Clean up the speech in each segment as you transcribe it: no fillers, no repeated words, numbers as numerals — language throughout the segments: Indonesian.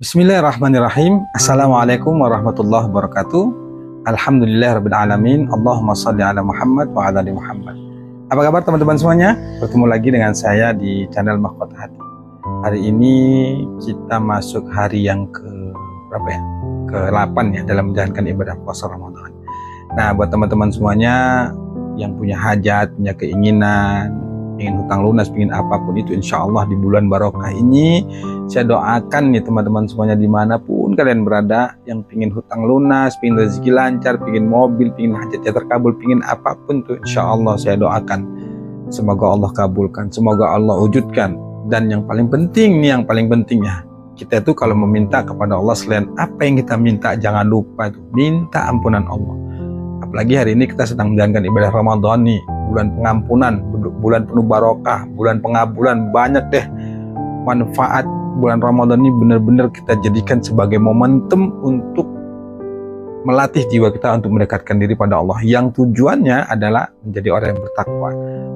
Bismillahirrahmanirrahim. Assalamualaikum warahmatullahi wabarakatuh. Alhamdulillahirrabbilalamin. Allahumma salli ala Muhammad wa ala ali Muhammad. Apa kabar teman-teman semuanya? Bertemu lagi dengan saya di channel Mahkota Hati. Hari ini kita masuk hari yang ke berapa ya? Ke-8 ya dalam menjalankan ibadah puasa Ramadan. Nah, buat teman-teman semuanya yang punya hajat, punya keinginan, ingin hutang lunas, ingin apapun itu, insya Allah di bulan barokah ini saya doakan nih teman-teman semuanya dimanapun kalian berada, yang ingin hutang lunas, ingin rezeki lancar, ingin mobil, ingin hajatnya terkabul, ingin apapun tuh, insya Allah saya doakan semoga Allah kabulkan, semoga Allah wujudkan. Dan yang paling penting nih, yang paling pentingnya, kita itu kalau meminta kepada Allah, selain apa yang kita minta, jangan lupa itu minta ampunan Allah. Apalagi hari ini kita sedang menjalankan ibadah Ramadan nih, bulan pengampunan, bulan penuh barokah, bulan pengabulan, banyak deh manfaat. Bulan Ramadan ini benar-benar kita jadikan sebagai momentum untuk melatih jiwa kita untuk mendekatkan diri pada Allah, yang tujuannya adalah menjadi orang yang bertakwa.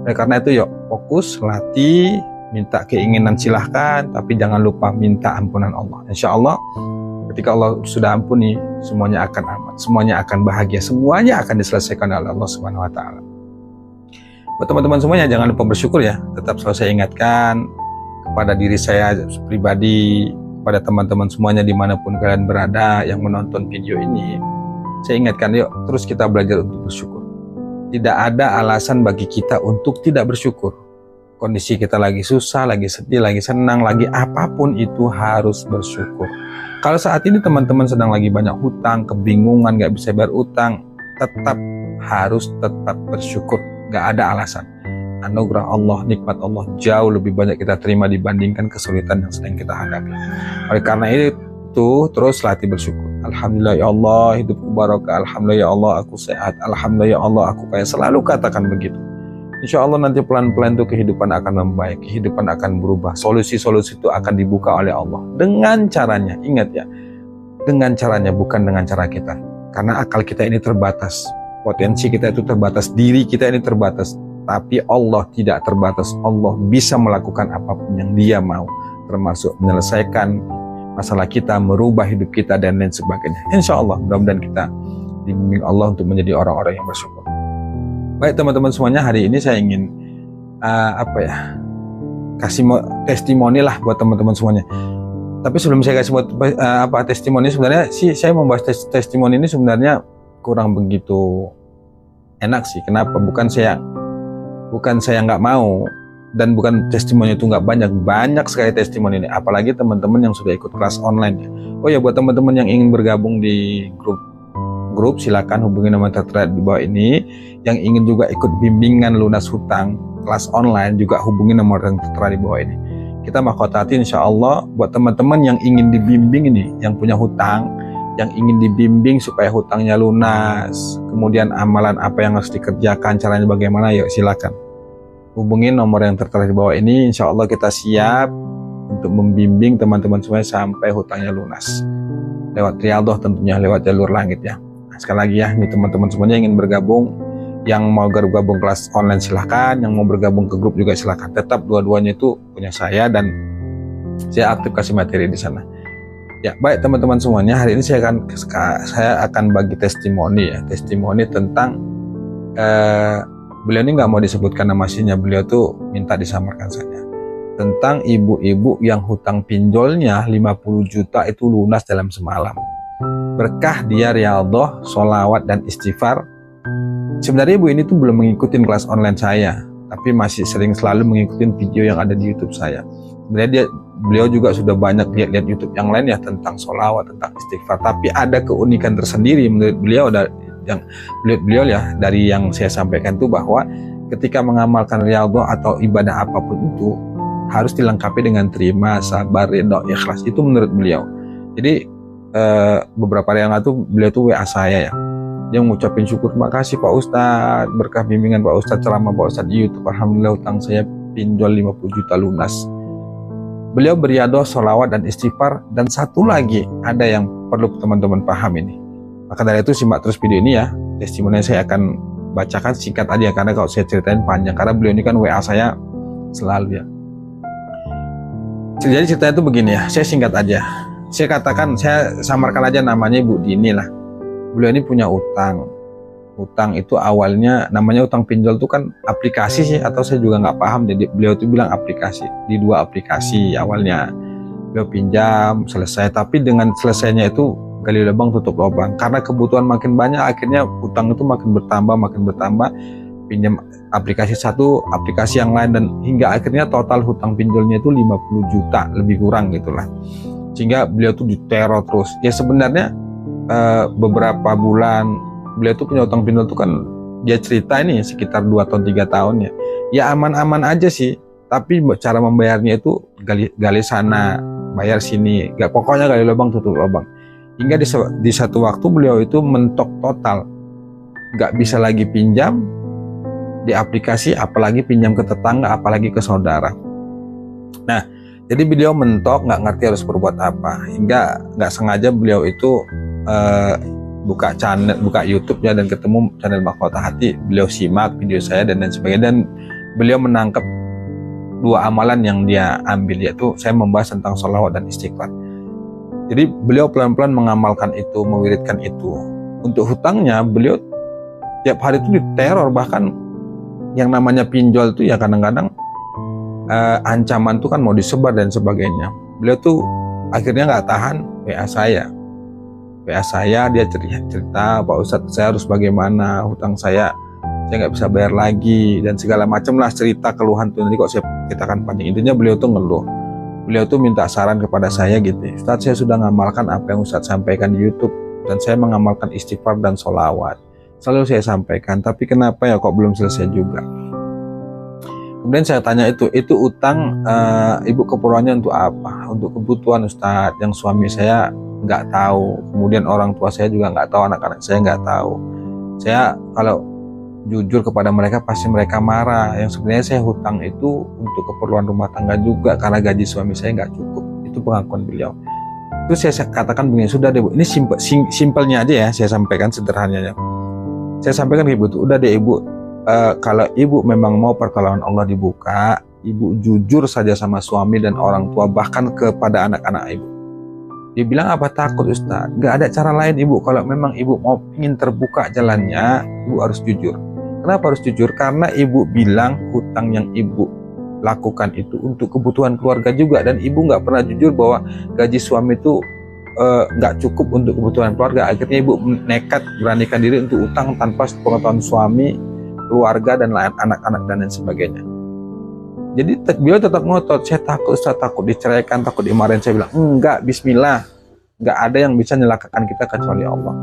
Oleh karena itu yuk fokus, latih, minta keinginan silahkan, tapi jangan lupa minta ampunan Allah. Insya Allah ketika Allah sudah ampuni, semuanya akan aman, semuanya akan bahagia, semuanya akan diselesaikan oleh Allah Subhanahu wa Ta'ala. Buat teman-teman semuanya, jangan lupa bersyukur ya. Tetap selalu saya ingatkan kepada diri saya pribadi, kepada teman-teman semuanya dimanapun kalian berada yang menonton video ini, saya ingatkan yuk terus kita belajar untuk bersyukur. Tidak ada alasan bagi kita untuk tidak bersyukur. Kondisi kita lagi susah, lagi sedih, lagi senang, lagi apapun itu harus bersyukur. Kalau saat ini teman-teman sedang lagi banyak hutang, kebingungan, gak bisa bayar utang, harus tetap bersyukur. Gak ada alasan. Anugerah Allah, nikmat Allah jauh lebih banyak kita terima dibandingkan kesulitan yang sedang kita hadapi. Oleh karena itu terus latih bersyukur. Alhamdulillah ya Allah, hidupku barokah. Alhamdulillah ya Allah, aku sehat. Alhamdulillah ya Allah, aku kaya. Selalu katakan begitu. Insya Allah nanti pelan-pelan itu kehidupan akan membaik, kehidupan akan berubah, solusi-solusi itu akan dibuka oleh Allah. Dengan caranya, ingat ya, dengan caranya, bukan dengan cara kita. Karena akal kita ini terbatas, potensi kita itu terbatas, diri kita ini terbatas. Tapi Allah tidak terbatas. Allah bisa melakukan apapun yang Dia mau, termasuk menyelesaikan masalah kita, merubah hidup kita, dan lain sebagainya. Insya Allah, mudah-mudahan kita dibimbing Allah untuk menjadi orang-orang yang bersyukur. Baik teman-teman semuanya, hari ini saya ingin kasih testimoni lah buat teman-teman semuanya. Tapi sebelum saya kasih testimoni, sebenarnya sih saya membahas testimoni ini sebenarnya kurang begitu enak sih. Kenapa? Bukan saya nggak mau, dan bukan testimoni itu nggak banyak sekali testimoni ini. Apalagi teman-teman yang sudah ikut kelas online ya. Oh ya, buat teman-teman yang ingin bergabung di grup, silakan hubungi nomor tertera di bawah ini. Yang ingin juga ikut bimbingan lunas hutang kelas online, juga hubungi nomor yang tertera di bawah ini. Kita Mahkota Hati insya Allah buat teman-teman yang ingin dibimbing ini, yang punya hutang, yang ingin dibimbing supaya hutangnya lunas, kemudian amalan apa yang harus dikerjakan, caranya bagaimana, yuk silakan hubungi nomor yang tertera di bawah ini. Insya Allah kita siap untuk membimbing teman-teman semuanya sampai hutangnya lunas, lewat Riyadhah tentunya, lewat jalur langit ya. Nah, sekali lagi ya, nih teman-teman semuanya ingin bergabung, yang mau bergabung kelas online silahkan, yang mau bergabung ke grup juga silahkan. Tetap dua-duanya itu punya saya, dan saya aktif kasih materi di sana. Ya, baik teman-teman semuanya, hari ini saya akan bagi testimoni ya, testimoni tentang beliau ini nggak mau disebutkan nama aslinya, beliau tuh minta disamarkan saja, tentang ibu-ibu yang hutang pinjolnya 50 juta itu lunas dalam semalam. Berkah dia Riyadhah, sholawat dan istighfar. Sebenarnya ibu ini tuh belum mengikuti kelas online saya, tapi masih selalu mengikuti video yang ada di YouTube saya. Sebenarnya beliau juga sudah banyak lihat YouTube yang lain ya, tentang sholawat, tentang istighfar. Tapi ada keunikan tersendiri menurut beliau, beliau ya, dari yang saya sampaikan itu, bahwa ketika mengamalkan Riyadhah atau ibadah apapun itu harus dilengkapi dengan terima, sabar, ridha, ikhlas. Itu menurut beliau. Jadi beberapa hari yang lalu beliau tuh WA saya ya, dia mengucapkan syukur, terima kasih Pak Ustadz, berkah bimbingan Pak Ustadz, ceramah Pak Ustadz di YouTube, alhamdulillah hutang saya pinjol 50 juta lunas. Beliau beriadoh, sholawat dan istighfar. Dan satu lagi ada yang perlu teman-teman paham ini. Maka dari itu simak terus video ini ya. Testimoni saya akan bacakan singkat aja, karena kalau saya ceritain panjang, karena beliau ini kan WA saya selalu ya. Jadi ceritanya itu begini ya, saya singkat aja. saya katakan, saya samarkan aja namanya Ibu Dini lah. Beliau ini punya utang. Utang itu awalnya namanya utang pinjol itu kan aplikasi sih, atau saya juga nggak paham. Jadi beliau itu bilang aplikasi, di 2 aplikasi awalnya beliau pinjam selesai, tapi dengan selesainya itu gali lubang tutup lubang karena kebutuhan makin banyak, akhirnya utang itu makin bertambah, pinjam aplikasi satu, aplikasi yang lain, dan hingga akhirnya total hutang pinjolnya itu 50 juta lebih kurang gitulah, sehingga beliau tuh diteror terus. Ya sebenarnya beberapa bulan beliau tuh punya utang pinjol tuh kan, dia cerita ini sekitar 2 tahun 3 tahun ya aman-aman aja sih, tapi cara membayarnya itu gali sana bayar sini, gak, pokoknya gali lubang tutup lubang, hingga di satu waktu beliau itu mentok total, gak bisa lagi pinjam di aplikasi, apalagi pinjam ke tetangga, apalagi ke saudara. Nah, jadi beliau mentok, nggak ngerti harus berbuat apa, hingga nggak sengaja beliau itu buka channel, buka YouTube ya, dan ketemu channel Mahkota Hati. Beliau simak video saya dan lain sebagainya, dan beliau menangkap 2 amalan yang dia ambil, yaitu saya membahas tentang sholawat dan istighfar. Jadi beliau pelan-pelan mengamalkan itu, mewiridkan itu. Untuk hutangnya beliau tiap hari itu diteror, bahkan yang namanya pinjol itu ya kadang-kadang ancaman tuh kan mau disebar dan sebagainya. Beliau tuh akhirnya nggak tahan, WA saya dia cerita, Pak Ustadz saya harus bagaimana, hutang saya nggak bisa bayar lagi, dan segala macam lah cerita keluhan tuh. Nanti kok saya ceritakan panjang, intinya beliau tuh ngeluh, beliau tuh minta saran kepada saya gitu, Ustadz saya sudah ngamalkan apa yang Ustadz sampaikan di YouTube, dan saya mengamalkan istighfar dan sholawat, selalu saya sampaikan, tapi kenapa ya kok belum selesai juga. Kemudian saya tanya itu utang ibu keperluannya untuk apa? Untuk kebutuhan Ustadz, yang suami saya nggak tahu, kemudian orang tua saya juga nggak tahu, anak-anak saya nggak tahu. Saya kalau jujur kepada mereka pasti mereka marah. Yang sebenarnya saya hutang itu untuk keperluan rumah tangga juga, karena gaji suami saya nggak cukup. Itu pengakuan beliau. Itu saya katakan begini, sudah deh Bu, ini simpelnya aja ya, saya sampaikan sederhananya. Saya sampaikan ke Ibu tuh, udah deh Ibu, kalau Ibu memang mau pertolongan Allah dibuka, Ibu jujur saja sama suami dan orang tua, bahkan kepada anak-anak Ibu. Dia bilang, apa takut Ustaz? Gak ada cara lain Ibu, kalau memang Ibu mau ingin terbuka jalannya, Ibu harus jujur. Kenapa harus jujur? Karena Ibu bilang hutang yang Ibu lakukan itu untuk kebutuhan keluarga juga, dan Ibu gak pernah jujur bahwa gaji suami itu gak cukup untuk kebutuhan keluarga. Akhirnya Ibu nekat beranikan diri untuk utang tanpa pengetahuan suami, keluarga, dan anak-anak dan lain sebagainya. Jadi beliau tetap ngotot, saya takut Ustaz, takut diceraikan, takut dimarahin. Saya bilang, enggak, bismillah, enggak ada yang bisa menyelakakan kita kecuali Allah.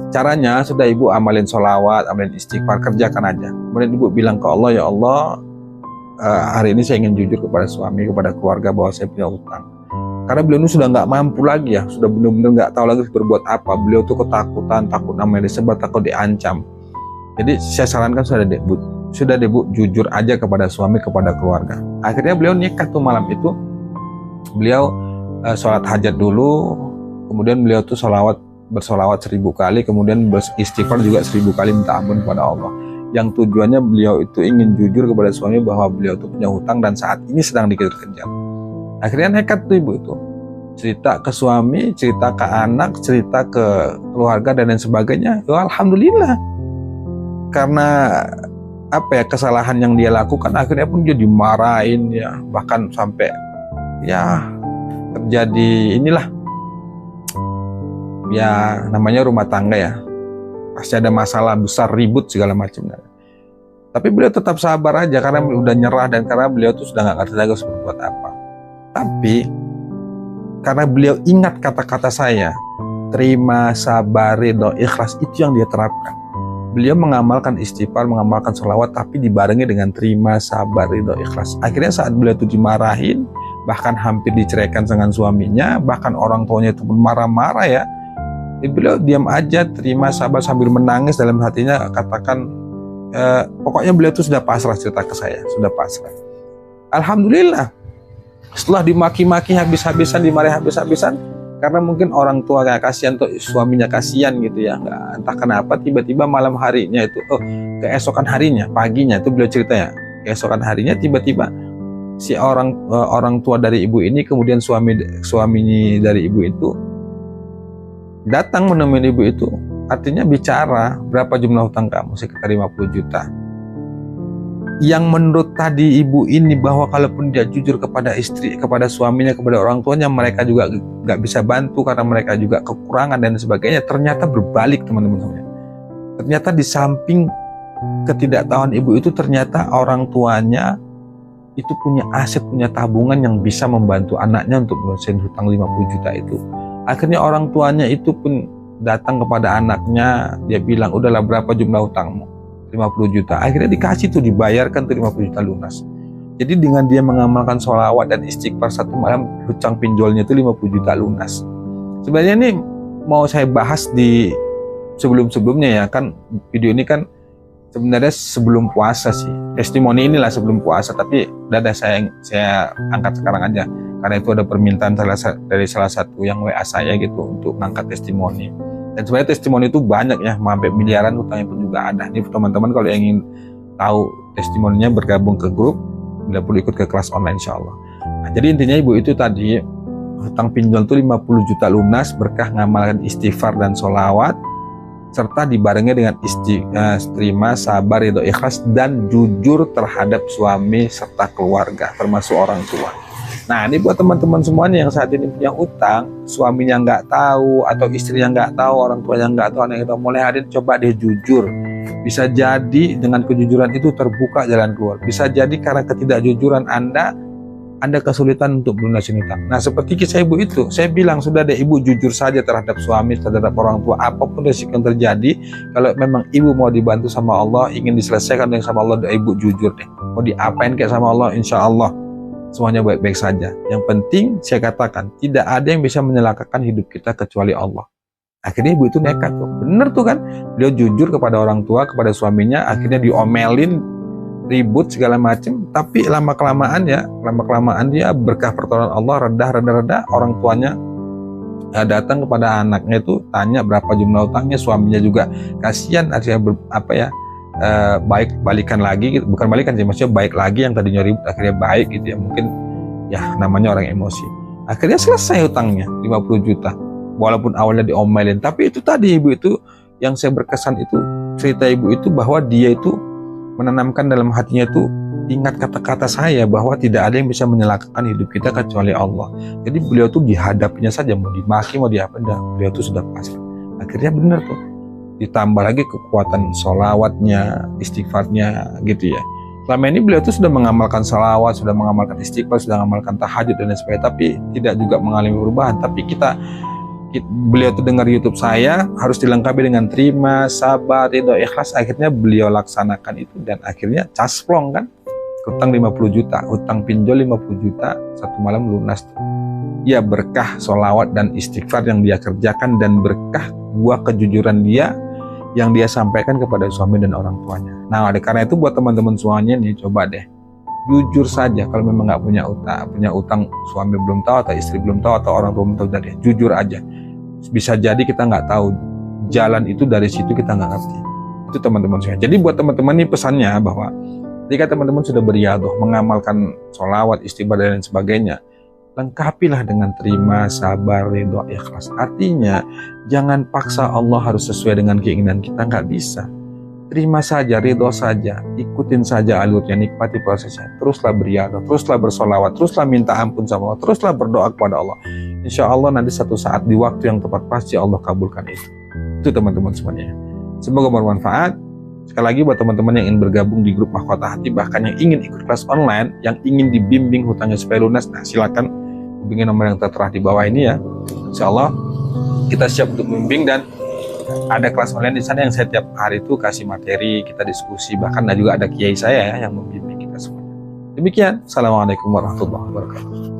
Caranya sudah Ibu amalin sholawat, amalin istighfar, kerjakan aja. Kemudian Ibu bilang ke Allah, ya Allah, hari ini saya ingin jujur kepada suami, kepada keluarga bahwa saya punya utang. Karena beliau ini sudah nggak mampu lagi ya, sudah benar-benar nggak tahu lagi berbuat apa. Beliau tuh ketakutan, takut namanya disebar, takut diancam. Jadi saya sarankan sudah deh Bu, jujur aja kepada suami, kepada keluarga. Akhirnya beliau nekat tuh malam itu, beliau sholat hajat dulu, kemudian beliau tuh bersolawat 1000 kali, kemudian beristighfar juga 1000 kali minta ampun kepada Allah. Yang tujuannya beliau itu ingin jujur kepada suami bahwa beliau tuh punya hutang dan saat ini sedang dikejar-kejar. Akhirnya nekat tuh Ibu itu, cerita ke suami, cerita ke anak, cerita ke keluarga dan lain sebagainya. Ya, alhamdulillah, karena apa ya, kesalahan yang dia lakukan akhirnya pun dia dimarahin ya, bahkan sampai ya terjadi inilah ya, namanya rumah tangga ya, pasti ada masalah besar, ribut segala macam. Tapi beliau tetap sabar aja karena udah nyerah, dan karena beliau tuh sudah nggak ngerti lagi harus berbuat apa. Tapi karena beliau ingat kata-kata saya, terima, sabar, ridho, ikhlas, itu yang dia terapkan. Beliau mengamalkan istighfar, mengamalkan sholawat, tapi dibarengi dengan terima, sabar, ridho, ikhlas. Akhirnya saat beliau itu dimarahin, bahkan hampir diceraikan dengan suaminya, bahkan orang tuanya itu pun marah-marah ya, beliau diam aja, terima, sabar, sambil menangis dalam hatinya, katakan pokoknya beliau itu sudah pasrah, cerita ke saya, sudah pasrah. Alhamdulillah, setelah dimaki-maki habis-habisan, dimarahi habis-habisan, karena mungkin orang tua kayak kasihan tuh, suaminya kasihan gitu ya, nggak, entah kenapa tiba-tiba malam harinya itu, keesokan harinya, paginya itu beliau cerita ya, keesokan harinya tiba-tiba si orang tua dari ibu ini, kemudian suaminya dari ibu itu datang menemui ibu itu, artinya bicara berapa jumlah hutang kamu, sekitar 50 juta. Yang menurut tadi ibu ini bahwa kalaupun dia jujur kepada istri, kepada suaminya, kepada orang tuanya, mereka juga nggak bisa bantu karena mereka juga kekurangan dan sebagainya. Ternyata berbalik, teman-teman. Ternyata di samping ketidaktahuan ibu itu, ternyata orang tuanya itu punya aset, punya tabungan yang bisa membantu anaknya untuk melunasin hutang 50 juta itu. Akhirnya orang tuanya itu pun datang kepada anaknya, dia bilang, udahlah berapa jumlah hutangmu? 50 juta. Akhirnya dikasih tuh, dibayarkan tuh 50 juta lunas. Jadi dengan dia mengamalkan sholawat dan istighfar satu malam, hutang pinjolnya itu 50 juta lunas. Sebenarnya ini mau saya bahas di sebelum-sebelumnya ya, kan video ini kan sebenarnya sebelum puasa sih. Testimoni inilah sebelum puasa, tapi udah saya angkat sekarang aja. Karena itu ada permintaan dari salah satu yang WA saya gitu untuk mengangkat testimoni. Dan sebenarnya testimoni itu banyak ya, sampai miliaran hutangnya pun juga ada. Ini teman-teman kalau yang ingin tahu testimoninya, bergabung ke grup, bila perlu ikut ke kelas online insya Allah. Nah, jadi intinya ibu itu tadi, hutang pinjol itu 50 juta lunas berkah ngamalkan istighfar dan sholawat, serta dibarengi dengan terima, sabar, ridho, ikhlas, dan jujur terhadap suami serta keluarga, termasuk orang tua. Nah, ini buat teman-teman semuanya yang saat ini punya utang, suaminya nggak tahu, atau istrinya nggak tahu, orang tuanya nggak tahu, anak kita mulai hari ini coba deh jujur. Bisa jadi dengan kejujuran itu terbuka jalan keluar. Bisa jadi karena ketidakjujuran Anda kesulitan untuk melunasin utang. Nah, seperti kisah ibu itu, saya bilang sudah deh ibu jujur saja terhadap suami, terhadap orang tua, apapun resiko yang terjadi. Kalau memang ibu mau dibantu sama Allah, ingin diselesaikan dengan sama Allah, ibu jujur deh. Mau diapain kayak sama Allah, insya Allah semuanya baik-baik saja. Yang penting saya katakan, tidak ada yang bisa menyelakakan hidup kita kecuali Allah. Akhirnya ibu itu nekat tuh, bener tuh kan, beliau jujur kepada orang tua, kepada suaminya, akhirnya diomelin, ribut segala macam, tapi lama-kelamaan dia berkah pertolongan Allah, reda, orang tuanya datang kepada anaknya itu, tanya berapa jumlah utangnya, suaminya juga kasihan, akhirnya balikan lagi gitu. Bukan balikan sih, maksudnya baik lagi, yang tadinya ribut akhirnya baik gitu ya, mungkin ya namanya orang emosi. Akhirnya selesai hutangnya 50 juta walaupun awalnya diomelin. Tapi itu tadi ibu itu yang saya berkesan itu, cerita ibu itu bahwa dia itu menanamkan dalam hatinya itu, ingat kata-kata saya bahwa tidak ada yang bisa menyelamatkan hidup kita kecuali Allah. Jadi beliau tuh dihadapinya saja, mau dimaki mau diapa, beliau tuh sudah pasrah. Akhirnya benar tuh, ditambah lagi kekuatan sholawatnya, istighfarnya gitu ya. Selama ini beliau tuh sudah mengamalkan sholawat, sudah mengamalkan istighfar, sudah mengamalkan tahajud dan sebagainya, tapi tidak juga mengalami perubahan. Tapi beliau tuh dengar YouTube saya, harus dilengkapi dengan terima, sabar, ridho, ikhlas. Akhirnya beliau laksanakan itu dan akhirnya casplong kan, hutang 50 juta, hutang pinjol 50 juta, satu malam lunas. Ya berkah sholawat dan istighfar yang dia kerjakan, dan berkah buah kejujuran dia yang dia sampaikan kepada suami dan orang tuanya. Nah, oleh karena itu buat teman-teman semuanya nih, coba deh jujur saja. Kalau memang nggak punya utang, suami belum tahu atau istri belum tahu atau orang tua belum tahu, deh jujur aja. Bisa jadi kita nggak tahu jalan itu, dari situ kita nggak ngerti. Itu teman-teman saya. Jadi buat teman-teman ini pesannya bahwa jika teman-teman sudah beriadah, mengamalkan sholawat, istighfar dan sebagainya, lengkapilah dengan terima, sabar, ridho, ikhlas. Artinya jangan paksa Allah harus sesuai dengan keinginan kita, nggak bisa. Terima saja, ridho saja, ikutin saja alurnya, nikmati prosesnya. Teruslah beriadah, teruslah bersolawat, teruslah minta ampun sama Allah, teruslah berdoa kepada Allah. Insya Allah nanti satu saat di waktu yang tepat pasti Allah kabulkan itu. Itu teman-teman semuanya. Semoga bermanfaat. Sekali lagi buat teman-teman yang ingin bergabung di grup Mahkota Hati, bahkan yang ingin ikut kelas online, yang ingin dibimbing hutangnya supaya lunas, nah silakan hubungi nomor yang tertera di bawah ini ya. Insya Allah kita siap untuk membimbing, dan ada kelas online di sana yang saya tiap hari itu kasih materi, kita diskusi, bahkan juga ada kiai saya ya yang membimbing kita semua. Demikian, Assalamualaikum warahmatullahi wabarakatuh.